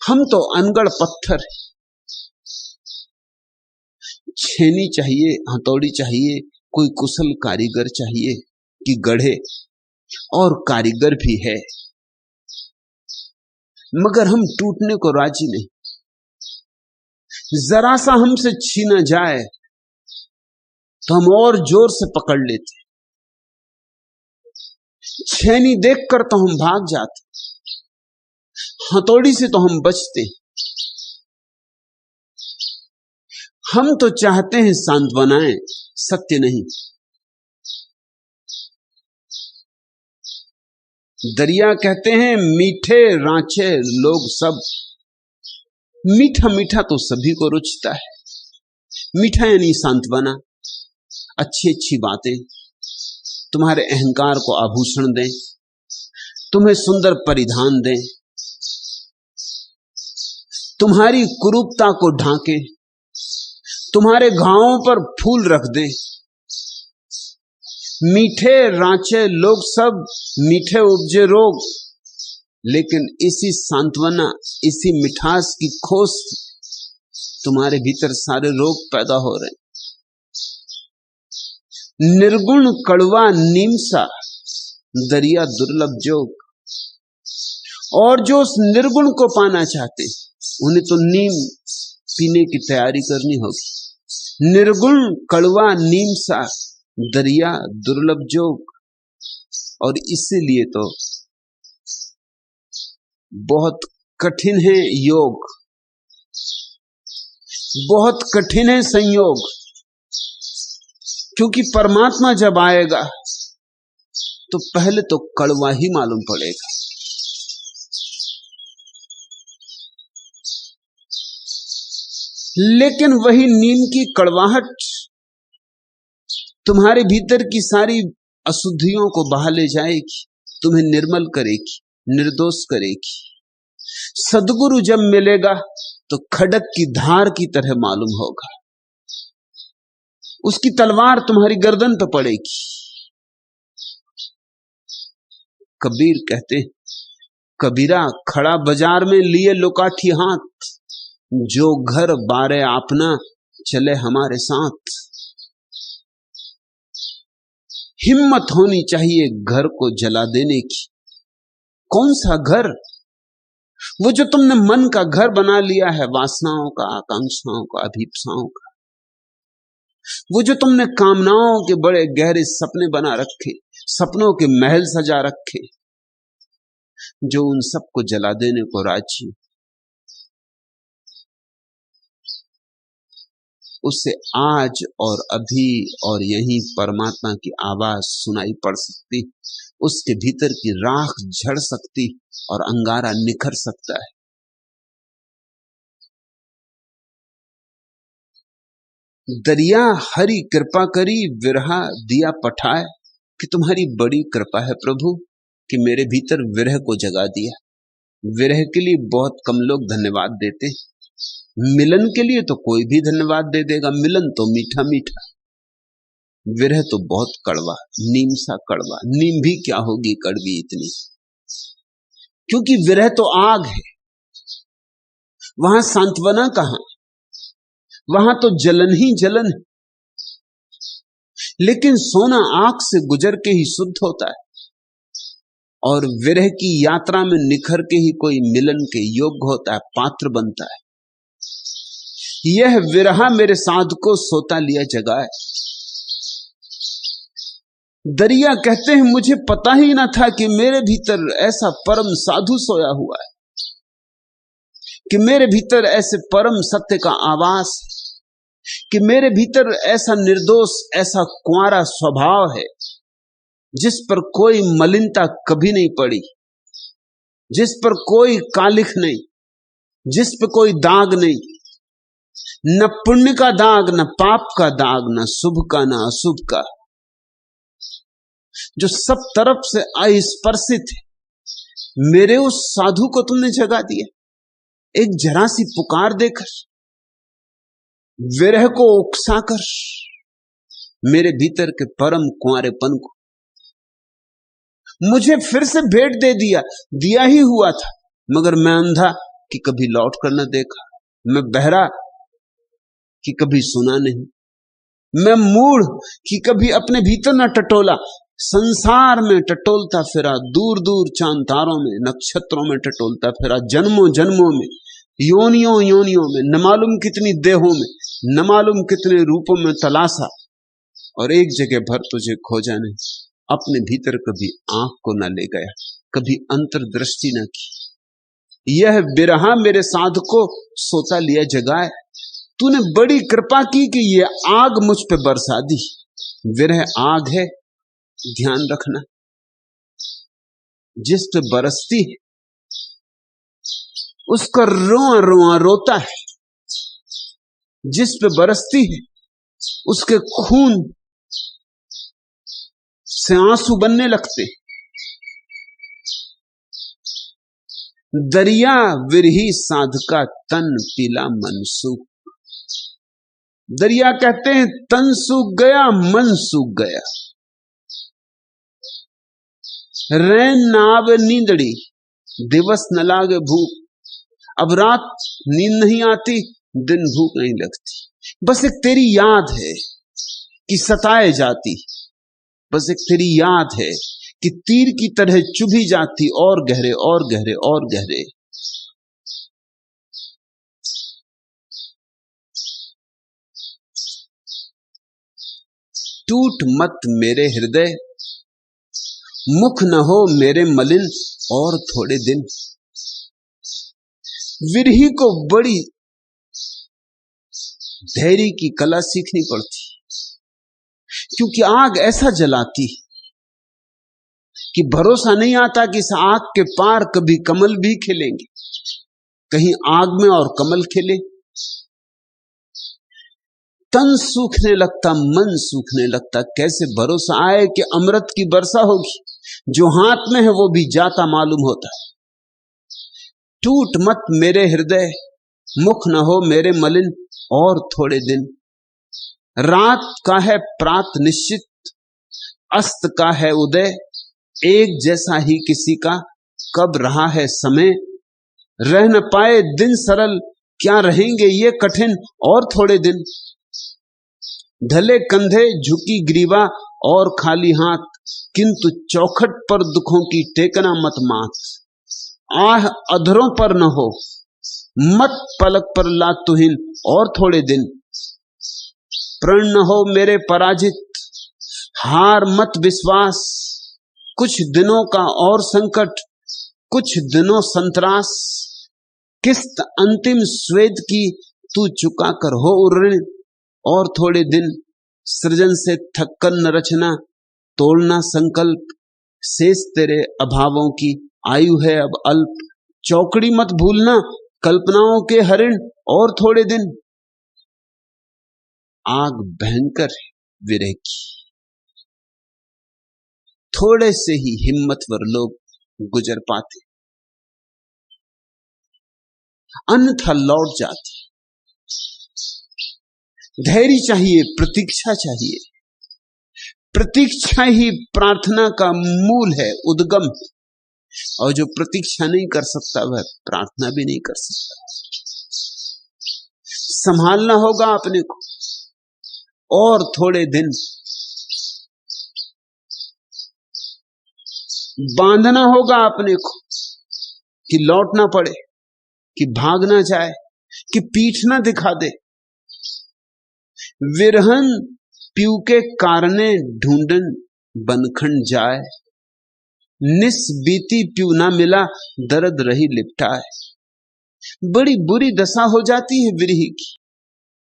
हम तो अनगढ़ पत्थर हैं। छेनी चाहिए, हथौड़ी चाहिए, कोई कुशल कारीगर चाहिए कि गढ़े, और कारीगर भी है, मगर हम टूटने को राजी नहीं। जरा सा हमसे छीना जाए तो हम और जोर से पकड़ लेते, छेनी देखकर तो हम भाग जाते, हथौड़ी से तो हम बचते। हम तो चाहते हैं सांत्वनाएं, सत्य नहीं। दरिया कहते हैं मीठे रांचे लोग सब। मीठा मीठा तो सभी को रुचता है। मीठा यानी सांत्वना, अच्छी अच्छी बातें तुम्हारे अहंकार को आभूषण दें, तुम्हें सुंदर परिधान दें, तुम्हारी कुरूपता को ढांके, तुम्हारे घावों पर फूल रख दें। मीठे रांचे लोग सब, मीठे उपजे रोग। लेकिन इसी सांत्वना, इसी मिठास की खोज तुम्हारे भीतर सारे रोग पैदा हो रहे हैं। निर्गुण कड़वा नीम सा, दरिया दुर्लभ जोग। और जो उस निर्गुण को पाना चाहते, उन्हें तो नीम पीने की तैयारी करनी होगी। निर्गुण कड़वा नीम सा, दरिया दुर्लभ जोग। और इसीलिए तो बहुत कठिन है योग, बहुत कठिन है संयोग, क्योंकि परमात्मा जब आएगा तो पहले तो कड़वा ही मालूम पड़ेगा। लेकिन वही नीम की कड़वाहट तुम्हारे भीतर की सारी अशुद्धियों को बहा ले जाएगी, तुम्हें निर्मल करेगी, निर्दोष करेगी। सद्गुरु जब मिलेगा तो खड़क की धार की तरह मालूम होगा, उसकी तलवार तुम्हारी गर्दन पर पड़ेगी। कबीर कहते, कबीरा खड़ा बाजार में लिए लुकाठी हाथ, जो घर बारे अपना चले हमारे साथ। हिम्मत होनी चाहिए घर को जला देने की। कौन सा घर? वो जो तुमने मन का घर बना लिया है, वासनाओं का, आकांक्षाओं का, अभीप्साओं का। वो जो तुमने कामनाओं के बड़े गहरे सपने बना रखे, सपनों के महल सजा रखे, जो उन सबको जला देने को राजी, उससे आज और अभी और यहीं परमात्मा की आवाज सुनाई पड़ सकती, उसके भीतर की राख झड़ सकती और अंगारा निखर सकता है। दरिया हरी कृपा करी, विरहा दिया पठाए। कि तुम्हारी बड़ी कृपा है प्रभु कि मेरे भीतर विरह को जगा दिया। विरह के लिए बहुत कम लोग धन्यवाद देते, मिलन के लिए तो कोई भी धन्यवाद दे देगा। मिलन तो मीठा मीठा, विरह तो बहुत कड़वा, नीम सा कड़वा। नीम भी क्या होगी कड़वी इतनी, क्योंकि विरह तो आग है। वहां सांत्वना कहां, वहां तो जलन ही जलन है। लेकिन सोना आंख से गुजर के ही शुद्ध होता है, और विरह की यात्रा में निखर के ही कोई मिलन के योग्य होता है, पात्र बनता है। यह विरहा मेरे साध को सोता लिया जगाए। दरिया कहते हैं मुझे पता ही ना था कि मेरे भीतर ऐसा परम साधु सोया हुआ है, कि मेरे भीतर ऐसे परम सत्य का आवास है, कि मेरे भीतर ऐसा निर्दोष, ऐसा कुंवारा स्वभाव है जिस पर कोई मलिनता कभी नहीं पड़ी, जिस पर कोई कालिख नहीं, जिस पर कोई दाग नहीं, न पुण्य का दाग, न पाप का दाग, न शुभ का न अशुभ का, जो सब तरफ से अस्पर्शित है। मेरे उस साधु को तुमने जगा दिया एक जरा सी पुकार देकर, विरह को उकसाकर, मेरे भीतर के परम कुंवारेपन को मुझे फिर से भेंट दे दिया। दिया ही हुआ था, मगर मैं अंधा, कि कभी लौट कर न देखा, मैं बहरा कि कभी सुना नहीं, मैं मूढ़ कि कभी अपने भीतर न टटोला। संसार में टटोलता फिरा, दूर दूर चांद तारों में, नक्षत्रों में टटोलता फिरा, जन्मों जन्मों में, योनियों योनियों में, न मालूम कितनी देहों में, न मालूम कितने रूपों में तलाशा, और एक जगह भर तुझे खोजा नहीं। अपने भीतर कभी आंख को न ले गया, कभी अंतर्दृष्टि न की। यह बिरहा मेरे साध को सोता लिया जगाए। तूने बड़ी कृपा की कि ये आग मुझ पे बरसा दी। विरह आग है, ध्यान रखना, जिस पे बरसती है उसका रोआ रोआ रोता है, जिस पे बरसती है उसके खून से आंसू बनने लगते। दरिया विरही साधका तन पीला मन सूख। दरिया कहते हैं तन सूख गया, मन सूख गया। रैन न आवे नींदड़ी, दिवस न लागे भूख। अब रात नींद नहीं आती, दिन भूख नहीं लगती। बस एक तेरी याद है कि सताए जाती, बस एक तेरी याद है कि तीर की तरह चुभी जाती, और गहरे और गहरे और गहरे। टूट मत मेरे हृदय, मुख न हो मेरे मलिन और थोड़े दिन। विरही को बड़ी धैर्य की कला सीखनी पड़ती, क्योंकि आग ऐसा जलाती कि भरोसा नहीं आता कि इस आग के पार कभी कमल भी खिलेंगे। कहीं आग में और कमल खिले। तन सूखने लगता, मन सूखने लगता। कैसे भरोसा आए कि अमृत की वर्षा होगी? जो हाथ में है वो भी जाता मालूम होता है। टूट मत मेरे हृदय, मुख न हो मेरे मलिन और थोड़े दिन। रात का है प्रात निश्चित, अस्त का है उदय। एक जैसा ही किसी का कब रहा है समय। रह न पाए दिन सरल, क्या रहेंगे ये कठिन और थोड़े दिन। ढले कंधे झुकी ग्रीवा और खाली हाथ, किंतु चौखट पर दुखों की टेकना मत माथ। आह अधरों पर न हो, मत पलक पर ला तुहिन और थोड़े दिन। प्रण न हो मेरे पराजित, हार मत विश्वास। कुछ दिनों का और संकट, कुछ दिनों संतरास। किस्त अंतिम स्वेद की तू चुका कर हो ऋण और थोड़े दिन। सृजन से थक्कर न रचना, तोड़ना संकल्प। शेष तेरे अभावों की आयु है अब अल्प। चौकड़ी मत भूलना, कल्पनाओं के हरिण और थोड़े दिन। आग भयंकर है विरह की, थोड़े से ही हिम्मतवर लोग गुजर पाते, अन्यथा लौट जाते। धैर्य चाहिए, प्रतीक्षा चाहिए। प्रतीक्षा ही प्रार्थना का मूल है, उद्गम। और जो प्रतीक्षा नहीं कर सकता वह प्रार्थना भी नहीं कर सकता। संभालना होगा अपने को और थोड़े दिन, बांधना होगा अपने को कि लौट ना पड़े, कि भाग ना जाए, कि पीठ ना दिखा दे। विरहन पीऊ के कारणे ढूंढन बनखंड जाए। निस बीती पीऊ ना मिला, दर्द रही लिपटाए। बड़ी बुरी दशा हो जाती है विरही की।